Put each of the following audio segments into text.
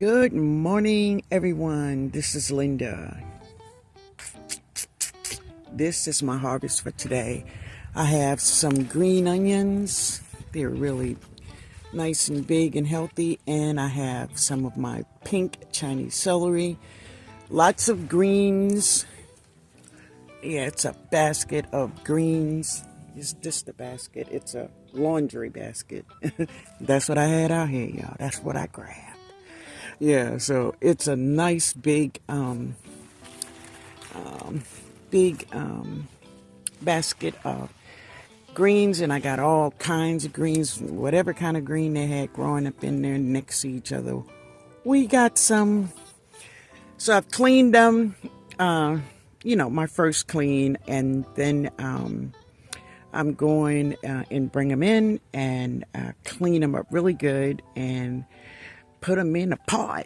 Good morning, everyone. This is Linda. This is my harvest for today. I have some green onions. They're really nice and big and healthy. And I have some of my pink Chinese celery. Lots of greens. Yeah, it's a basket of greens. It's just a basket. It's a laundry basket. That's what I had out here, y'all. That's what I grabbed. Yeah, so it's a nice big basket of greens, and I got all kinds of greens, whatever kind of green they had growing up in there next to each other. We got some, so I've cleaned them, my first clean, and then I'm going and bring them in and clean them up really good and put them in a pot.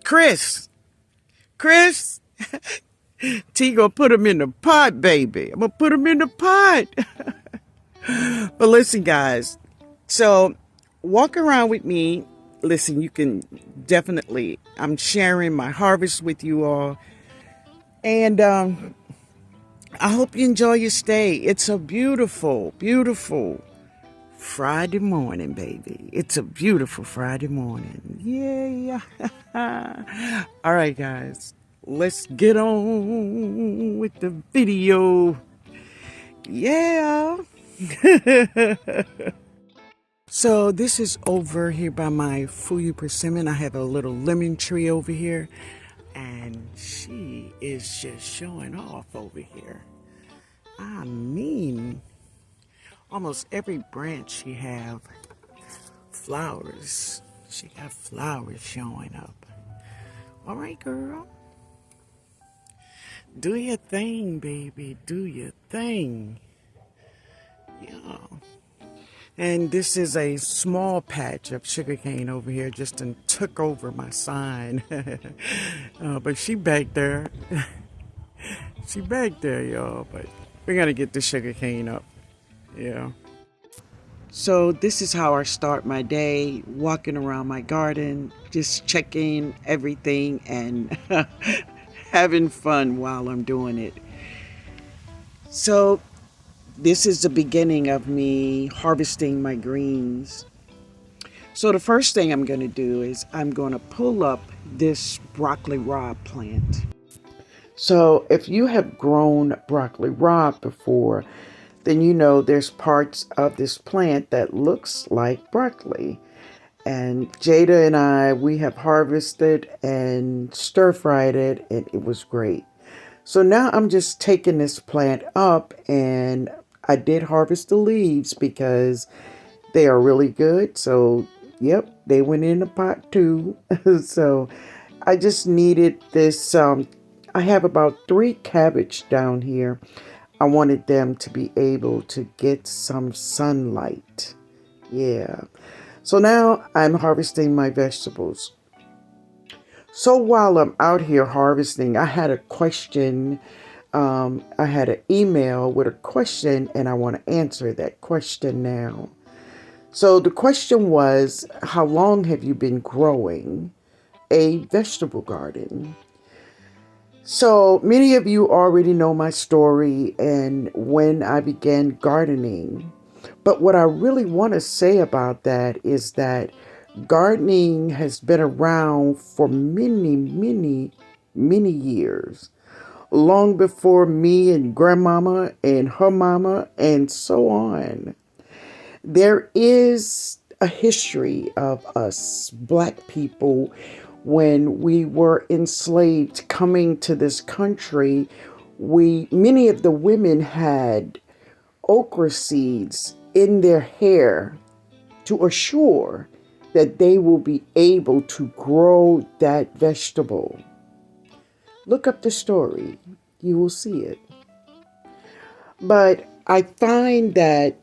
Chris, T gonna put them in the pot, baby. I'm gonna put them in the pot. But listen, guys. So walk around with me. Listen, you can definitely. I'm sharing my harvest with you all, and I hope you enjoy your stay. It's a beautiful, beautiful Friday morning, baby. It's a beautiful Friday morning. Yeah. All right, guys. Let's get on with the video. Yeah. So this is over here by my Fuyu persimmon. I have a little lemon tree over here, and she is just showing off over here. I mean, almost every branch she have flowers. She got flowers showing up. All right, girl. Do your thing, baby. Do your thing. Yeah. And this is a small patch of sugarcane over here. Just took over my sign. But she back there. She back there, y'all. But we're going to get the sugarcane up. Yeah. So this is how I start my day, walking around my garden, just checking everything and having fun while I'm doing it. So this is the beginning of me harvesting my greens. So the first thing I'm going to do is I'm going to pull up this broccoli raw plant. So if you have grown broccoli raw before, then you know there's parts of this plant that looks like broccoli. And Jada and I, we have harvested and stir-fried it, and it was great. So now I'm just taking this plant up, and I did harvest the leaves because they are really good. So, yep, they went in the pot too. So I just needed this. I have about 3 cabbage down here. I wanted them to be able to get some sunlight. Yeah. So now I'm harvesting my vegetables. So while I'm out here harvesting, I had a question. I had an email with a question, and I want to answer that question now. So the question was, how long have you been growing a vegetable garden? So many of you already know my story and when I began gardening. But what I really want to say about that is that gardening has been around for many, many, many years. Long before me and grandmama and her mama and so on. There is a history of us black people when we were enslaved coming to this country. Many of the women had okra seeds in their hair to assure that they will be able to grow that vegetable. Look up the story. You will see it. But I find that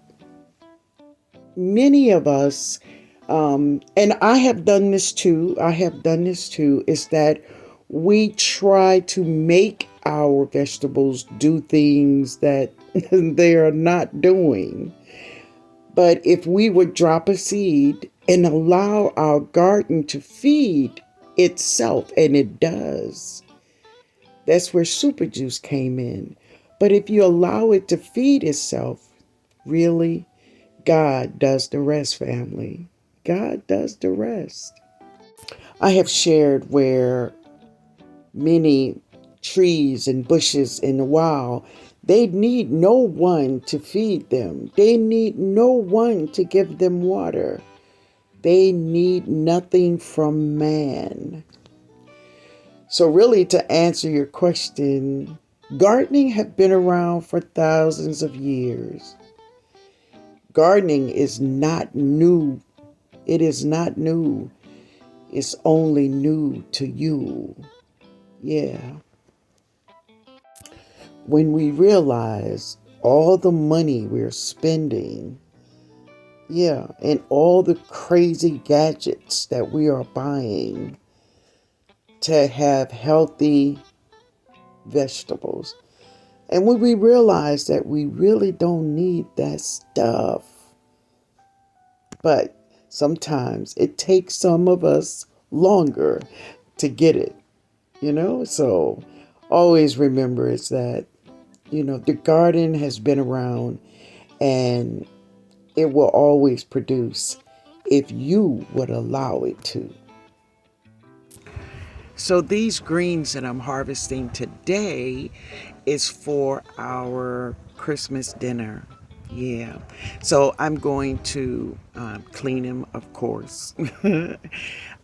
many of us, and I have done this too, is that we try to make our vegetables do things that they are not doing. But if we would drop a seed and allow our garden to feed itself, and it does. That's where super juice came in. But if you allow it to feed itself, really, God does the rest, family. God does the rest. I have shared where many trees and bushes in the wild, they need no one to feed them. They need no one to give them water. They need nothing from man. So really, to answer your question, gardening has been around for thousands of years. Gardening is not new. It is not new. It's only new to you. Yeah. When we realize all the money we're spending, yeah, and all the crazy gadgets that we are buying to have healthy vegetables. And when we realize that we really don't need that stuff, but sometimes it takes some of us longer to get it, So always remember is that, the garden has been around and it will always produce if you would allow it to. So these greens that I'm harvesting today is for our Christmas dinner. Yeah. So I'm going to clean them, of course.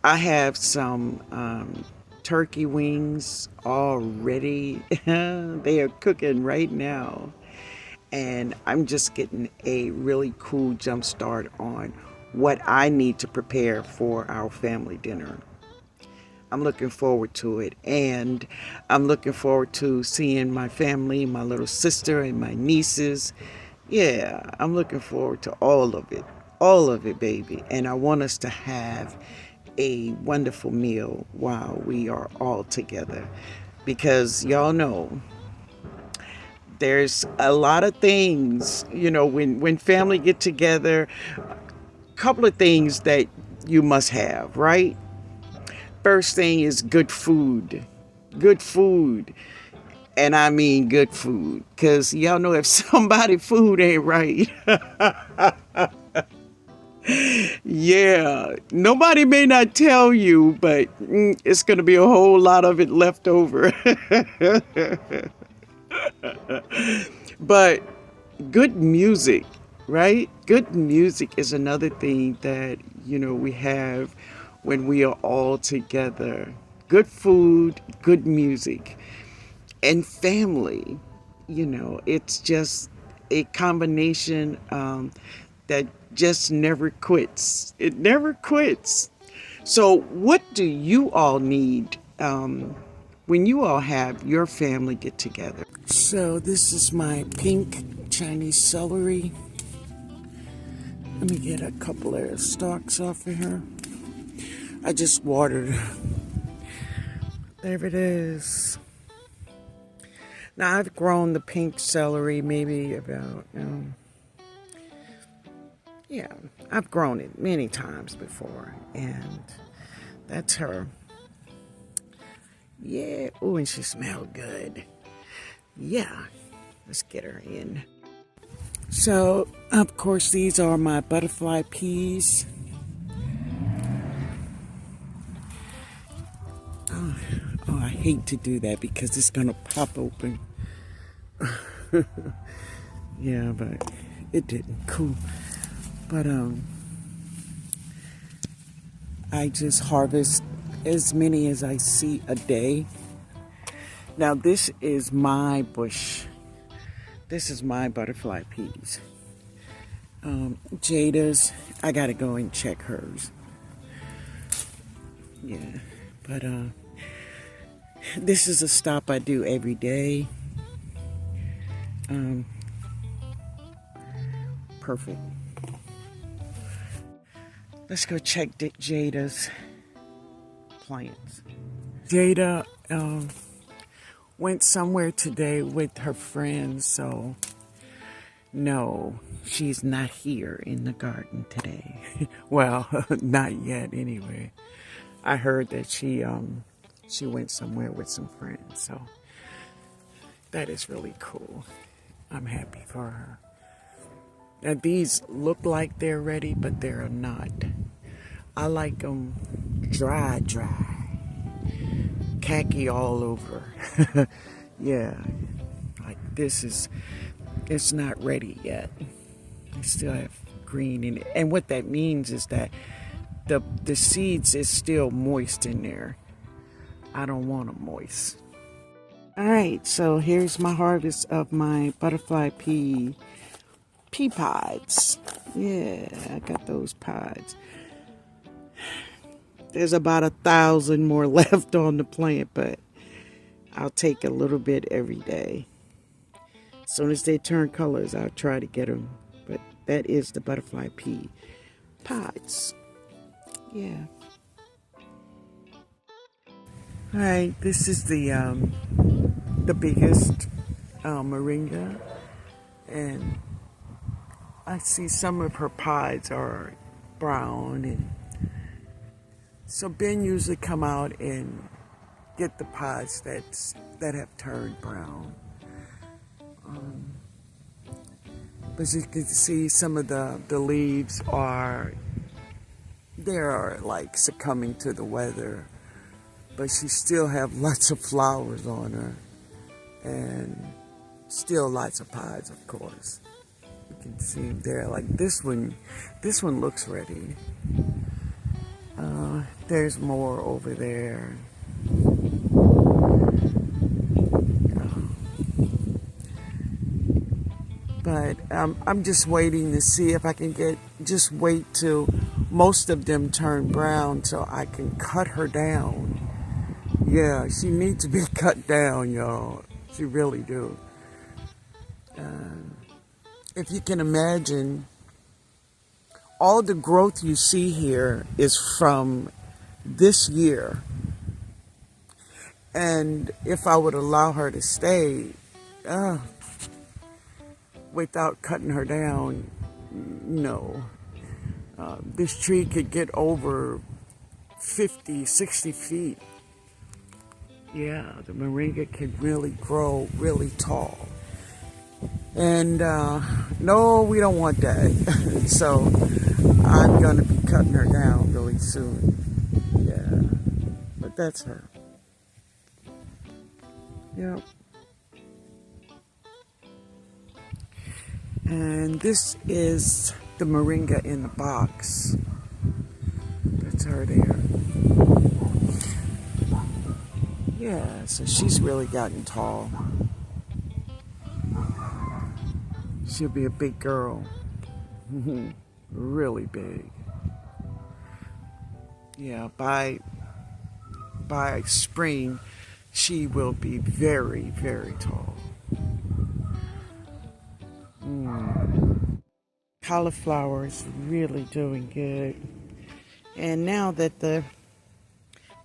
I have some turkey wings already. They are cooking right now. And I'm just getting a really cool jump start on what I need to prepare for our family dinner. I'm looking forward to it, and I'm looking forward to seeing my family, my little sister and my nieces. Yeah, I'm looking forward to all of it, baby. And I want us to have a wonderful meal while we are all together, because y'all know there's a lot of things, when family get together, a couple of things that you must have, right? First thing is good food. Good food. And I mean good food. Because y'all know if somebody food ain't right. Yeah. Nobody may not tell you, but it's going to be a whole lot of it left over. But good music, right? Good music is another thing that, we have when we are all together. Good food, good music, and family. It's just a combination that just never quits. It never quits. So what do you all need when you all have your family get together? So this is my pink Chinese celery. Let me get a couple of stalks off of her. I just watered. There it is. Now I've grown the pink celery maybe about, I've grown it many times before. And that's her. Yeah. Oh, and she smelled good. Yeah. Let's get her in. So, of course, these are my butterfly peas. Oh, I hate to do that because it's going to pop open. Yeah, but it didn't. Cool. But, I just harvest as many as I see a day. Now, this is my bush. This is my butterfly peas. Jada's, I gotta go and check hers. Yeah, but this is a stop I do every day. Perfect. Let's go check Jada's plants. Jada went somewhere today with her friends, so no, she's not here in the garden today. Well, not yet anyway. I heard that she went somewhere with some friends, so that is really cool. I'm happy for her. Now these look like they're ready, but they're not. I like them dry, khaki all over. Yeah, like it's not ready yet. They still have green in it, and what that means is that the seeds is still moist in there. I don't want them moist. All right, so here's my harvest of my butterfly pea pods. Yeah, I got those pods. There's about 1,000 more left on the plant, but I'll take a little bit every day. As soon as they turn colors, I'll try to get them. But that is the butterfly pea pods. Yeah. All right, this is the biggest Moringa, and I see some of her pods are brown, and so Ben usually come out and get the pods that have turned brown. But you can see some of the leaves they're like succumbing to the weather, but she still have lots of flowers on her, and still lots of pods, of course. You can see them there. Like this one looks ready. There's more over there. But I'm just waiting to see if I can just wait till most of them turn brown so I can cut her down. Yeah, she needs to be cut down, y'all. She really do. If you can imagine, all the growth you see here is from this year. And if I would allow her to stay, without cutting her down, no. This tree could get over 50, 60 feet. Yeah, the Moringa can really grow really tall. And no, we don't want that. So I'm going to be cutting her down really soon. Yeah, but that's her. Yep. And this is the Moringa in the box. That's her there. Yeah, so she's really gotten tall. She'll be a big girl. Really big. Yeah, by spring, she will be very, very tall. Cauliflower is really doing good. And now that the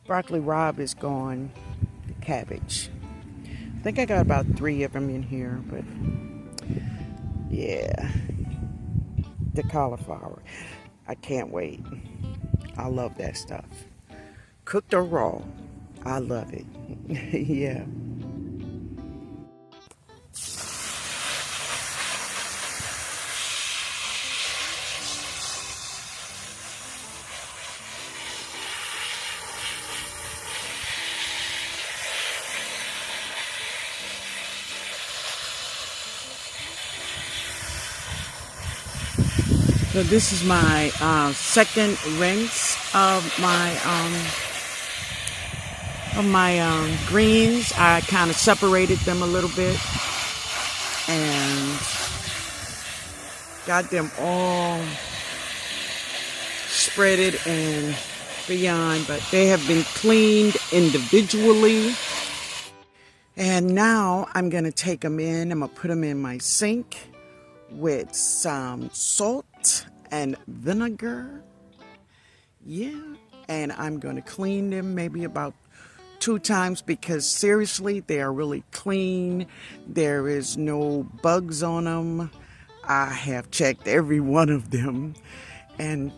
broccoli rabe is gone, the cabbage. I think I got about 3 of them in here, but yeah, the cauliflower. I can't wait. I love that stuff. Cooked or raw, I love it. Yeah. So this is my second rinse of my greens. I kind of separated them a little bit and got them all spreaded and beyond, but they have been cleaned individually. And now I'm gonna take them in. I'm gonna put them in my sink with some salt and vinegar. Yeah, and I'm going to clean them maybe about 2 times because seriously, they are really clean. There is no bugs on them. I have checked every one of them, and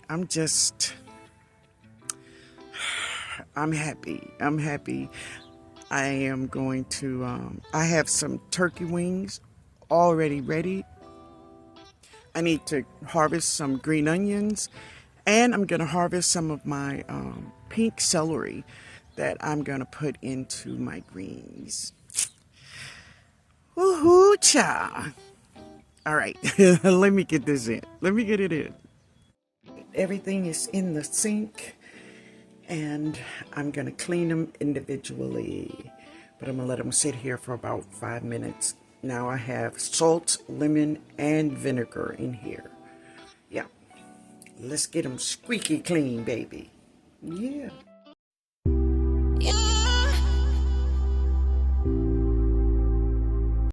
I'm just I'm happy. I'm happy. I am going to, I have some turkey wings already ready. I need to harvest some green onions, and I'm going to harvest some of my pink celery that I'm going to put into my greens. Woohoo, cha! All right, let me get this in. Let me get it in. Everything is in the sink, and I'm going to clean them individually. But I'm going to let them sit here for about 5 minutes. Now I have salt, lemon, and vinegar in here. Yeah. Let's get them squeaky clean, baby. Yeah.